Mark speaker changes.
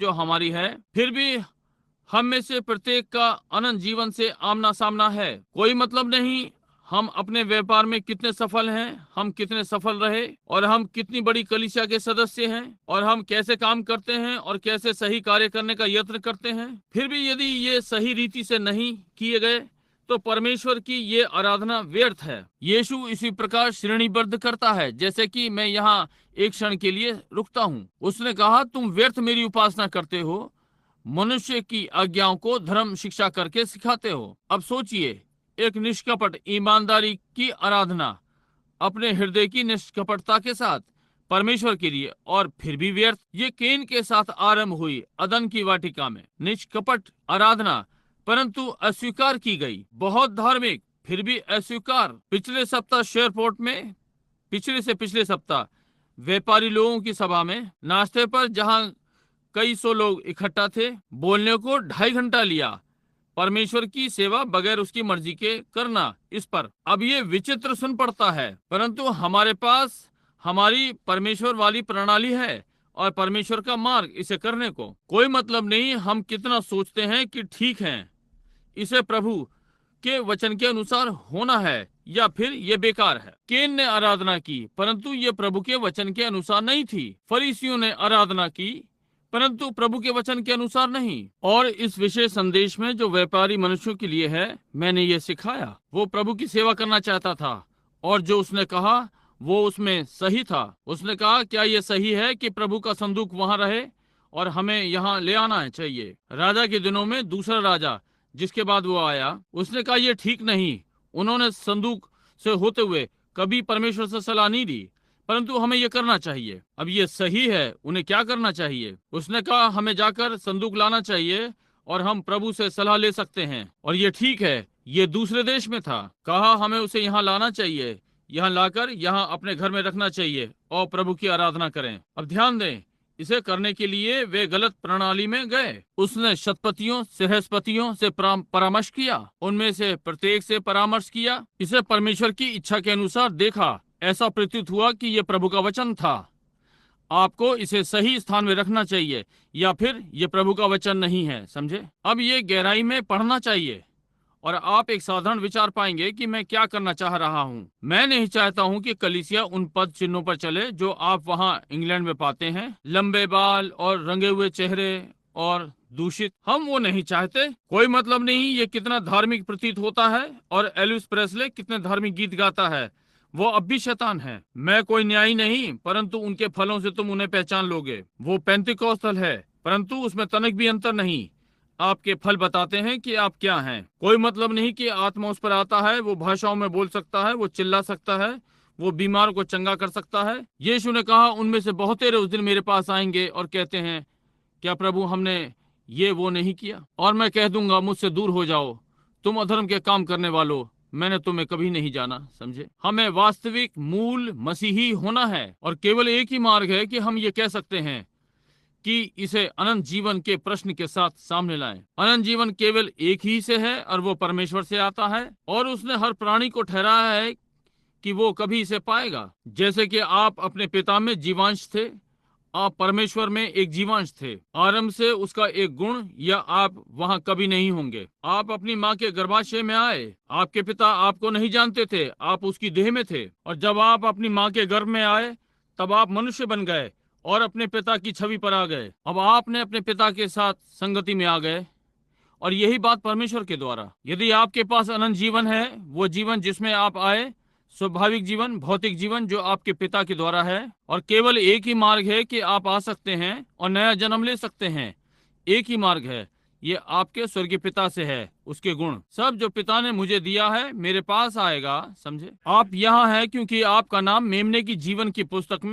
Speaker 1: जो हमारी है, फिर भी हम में से प्रत्येक का अनंत जीवन से आमना सामना है। कोई मतलब नहीं हम अपने व्यापार में कितने सफल हैं, हम कितने सफल रहे, और हम कितनी बड़ी कलीसिया के सदस्य हैं, और हम कैसे काम करते हैं और कैसे सही कार्य करने का यत्न करते हैं। फिर भी यदि ये सही रीति से नहीं किए गए तो परमेश्वर की ये आराधना व्यर्थ है। यीशु इसी प्रकार श्रेणीबद्ध करता है, जैसे कि मैं यहाँ एक क्षण के लिए रुकता हूँ। उसने कहा, तुम व्यर्थ मेरी उपासना करते हो, मनुष्य की आज्ञाओं को धर्म शिक्षा करके सिखाते हो। अब सोचिए, एक निष्कपट ईमानदारी की आराधना अपने हृदय की निष्कपटता के साथ परमेश्वर के लिए, और फिर भी व्यर्थ। ये केन के साथ आरंभ हुई अदन की वाटिका में, निष्कपट आराधना, परंतु अस्वीकार की गई। बहुत धार्मिक, फिर भी अस्वीकार। पिछले सप्ताह शेयरपोर्ट में, पिछले से पिछले सप्ताह व्यापारी लोगों की सभा में, नाश्ते पर जहां कई सौ लोग इकट्ठा थे, बोलने को 2.5 घंटा लिया। परमेश्वर की सेवा बगैर उसकी मर्जी के करना, इस पर। अब ये विचित्र सुन पड़ता है, परंतु हमारे पास हमारी परमेश्वर वाली प्रणाली है और परमेश्वर का मार्ग इसे करने को। कोई मतलब नहीं हम कितना सोचते हैं कि ठीक है, इसे प्रभु के वचन के अनुसार होना है, या फिर ये बेकार है। केन ने आराधना की, परंतु ये प्रभु के वचन के अनुसार नहीं थी। फरीसियों ने आराधना की, परंतु प्रभु के वचन के अनुसार नहीं। और इस विशेष संदेश में जो व्यापारी मनुष्यों के लिए है, मैंने ये सिखाया। वो प्रभु की सेवा करना चाहता था, और जो उसने कहा वो उसमें सही था। उसने कहा, क्या ये सही है कि प्रभु का संदूक वहां रहे और हमें यहाँ ले आना चाहिए? राजा के दिनों में दूसरा राजा जिसके बाद वो आया, उसने कहा ये ठीक नहीं। उन्होंने संदूक से होते हुए कभी परमेश्वर से सलाह नहीं दी, परंतु हमें ये करना चाहिए। अब ये सही है, उन्हें क्या करना चाहिए? उसने कहा हमें जाकर संदूक लाना चाहिए और हम प्रभु से सलाह ले सकते हैं, और ये ठीक है। ये दूसरे देश में था। कहा हमें उसे यहाँ लाना चाहिए, यहाँ लाकर यहाँ अपने घर में रखना चाहिए और प्रभु की आराधना करें। अब ध्यान दें, इसे करने के लिए वे गलत प्रणाली में गए। उसने शतपतियों, सहस्पतियों से परामर्श किया, उनमें से प्रत्येक से परामर्श किया। इसे परमेश्वर की इच्छा के अनुसार देखा। ऐसा प्रतीत हुआ कि यह प्रभु का वचन था। आपको इसे सही स्थान में रखना चाहिए, या फिर यह प्रभु का वचन नहीं है। समझे? अब ये गहराई में पढ़ना चाहिए और आप एक साधारण विचार पाएंगे कि मैं क्या करना चाह रहा हूँ। मैं नहीं चाहता हूँ कि कलीसिया उन पद चिन्हों पर चले जो आप वहाँ इंग्लैंड में पाते हैं, लंबे बाल और रंगे हुए चेहरे और दूषित। हम वो नहीं चाहते। कोई मतलब नहीं ये कितना धार्मिक प्रतीत होता है, और एल्विस प्रेस्ले कितने धार्मिक गीत गाता है, वो अब भी शैतान है। मैं कोई न्यायी नहीं, परंतु उनके फलों से तुम उन्हें पहचान लोगे। वो पेंतिकोस्तल है, परंतु उसमें तनिक भी अंतर नहीं। आपके फल बताते हैं कि आप क्या हैं। कोई मतलब नहीं कि आत्मा उस पर आता है, वो भाषाओं में बोल सकता है, वो चिल्ला सकता है, वो बीमार को चंगा कर सकता है। यीशु ने कहा, उनमें से बहुतेरे उस दिन मेरे पास आएंगे और कहते हैं, क्या प्रभु हमने ये वो नहीं किया? और मैं कह दूंगा, मुझसे दूर हो जाओ, तुम अधर्म के काम करने वालों, मैंने तुम्हें कभी नहीं जाना। समझे? हमें वास्तविक मूल मसीही होना है, और केवल एक ही मार्ग है कि हम ये कह सकते हैं कि इसे अनंत जीवन के प्रश्न के साथ सामने लाएं। अनंत जीवन केवल एक ही से है, और वो परमेश्वर से आता है, और उसने हर प्राणी को ठहराया है कि वो कभी इसे पाएगा। जैसे कि आप अपने पिता में जीवांश थे, आप परमेश्वर में एक जीवांश थे। आरंभ से उसका एक गुण, या आप वहां कभी नहीं होंगे। आप अपनी माँ के गर्भाशय में आए, आपके पिता आपको नहीं जानते थे, आप उसकी देह में थे, और जब आप अपनी माँ के गर्भ में आए तब आप मनुष्य बन गए और अपने पिता की छवि पर आ गए। अब आपने अपने पिता के साथ संगति में आ गए, और यही बात परमेश्वर के द्वारा। यदि आपके पास अनंत जीवन है, वो जीवन जिसमें आप आए, स्वाभाविक जीवन, भौतिक जीवन जो आपके पिता के द्वारा है, और केवल एक ही मार्ग है कि आप आ सकते हैं और नया जन्म ले सकते हैं। एक ही मार्ग है, ये आपके स्वर्गीय पिता से है। उसके गुण सब जो पिता ने मुझे दिया है मेरे पास आएगा। समझे? आप यहाँ हैं क्योंकि आपका नाम मेमने की जीवन की पुस्तक में